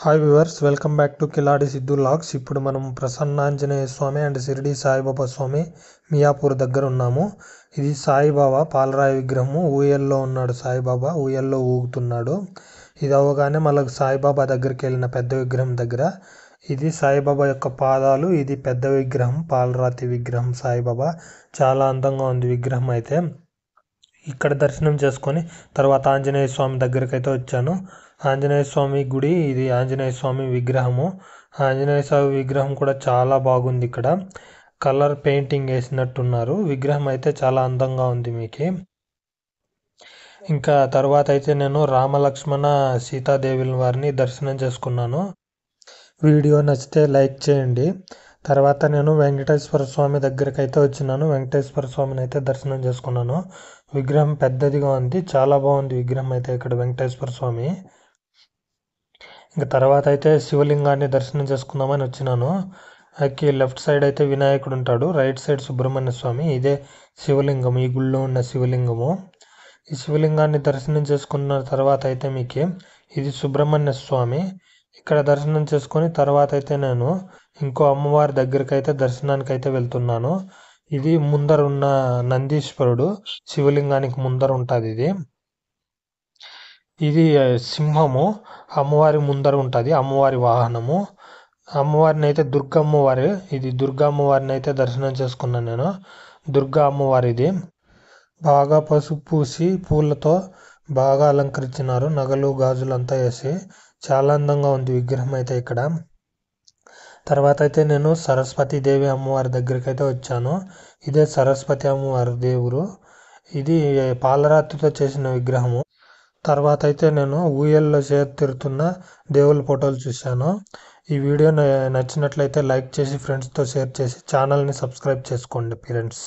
Hi viewers, welcome back to Khiladi Siddhu vlogs. ఇప్పుడు మనం Prasannanjaneya Swami and Shirdi Saibaba Swami Miyapur దగ్గర ఉన్నాము. ఇది సాయిబాబా పాలరాయి విగ్రహము. ఊయల్లో ఉన్నాడు సాయిబాబా, ఊయల్లో ఊగుతున్నాడు. ఇది అవగానే మళ్ళీ సాయిబాబా దగ్గరికి వెళ్ళిన పెద్ద విగ్రహం దగ్గర ఇది సాయిబాబా యొక్క పాదాలు. ఇది పెద్ద విగ్రహం, పాలరాతి విగ్రహం సాయిబాబా. చాలా అందంగా ఉంది విగ్రహం అయితే. ఇక్కడ దర్శనం చేసుకొని తర్వాత ఆంజనేయ స్వామి దగ్గరికి అయితే వచ్చాను. ఆంజనేయ స్వామి గుడి ఇది. ఆంజనేయ స్వామి విగ్రహము. ఆంజనేయ స్వామి విగ్రహం కూడా చాలా బాగుంది. ఇక్కడ కలర్ పెయింటింగ్ వేసినట్టున్నారు. విగ్రహం అయితే చాలా అందంగా ఉంది మీకు. ఇంకా తర్వాత అయితే నేను రామలక్ష్మణ సీతాదేవుల వారిని దర్శనం చేసుకున్నాను. వీడియో నచ్చితే లైక్ చేయండి. తర్వాత నేను వెంకటేశ్వర స్వామి దగ్గరికి అయితే వచ్చినాను. వెంకటేశ్వర స్వామిని అయితే దర్శనం చేసుకున్నాను. విగ్రహం పెద్దదిగా ఉంది, చాలా బాగుంది విగ్రహం అయితే ఇక్కడ వెంకటేశ్వర స్వామి. ఇంకా తర్వాత అయితే శివలింగాన్ని దర్శనం చేసుకుందామని వచ్చినాను. లెఫ్ట్ సైడ్ అయితే వినాయకుడు ఉంటాడు, రైట్ సైడ్ సుబ్రహ్మణ్య స్వామి. ఇదే శివలింగం, ఈ గుళ్ళో ఉన్న శివలింగము. ఈ శివలింగాన్ని దర్శనం చేసుకున్న తర్వాత అయితే మీకు ఇది సుబ్రహ్మణ్య స్వామి. ఇక్కడ దర్శనం చేసుకొని తర్వాత అయితే నేను ఇంకో అమ్మవారి దగ్గరికి అయితే దర్శనానికి అయితే వెళ్తున్నాను. ఇది ముందర ఉన్న నందీశ్వరుడు, శివలింగానికి ముందర ఉంటుంది. ఇది సింహము, అమ్మవారి ముందర ఉంటుంది, అమ్మవారి వాహనము. అమ్మవారిని అయితే దుర్గా అమ్మవారి, ఇది దుర్గా అమ్మవారిని అయితే దర్శనం చేసుకున్నాను నేను. దుర్గా అమ్మవారిది బాగా పసుపు పూసి పూలతో బాగా అలంకరించినారు, నగలు గాజులు అంతా వేసి. చాలా అందంగా ఉంది విగ్రహం అయితే ఇక్కడ. తర్వాత అయితే నేను సరస్వతి దేవి అమ్మవారి దగ్గరికి అయితే వచ్చాను. ఇదే సరస్వతి అమ్మవారి దేవుడు. ఇది పాలరాతితో చేసిన విగ్రహము. తర్వాత అయితే నేను ఊయల్లో తిరుగుతున్న దేవుళ్ళ ఫోటోలు చూశాను. ఈ వీడియో నచ్చినట్లయితే లైక్ చేసి ఫ్రెండ్స్తో షేర్ చేసి ఛానల్ని సబ్స్క్రైబ్ చేసుకోండి ఫ్రెండ్స్.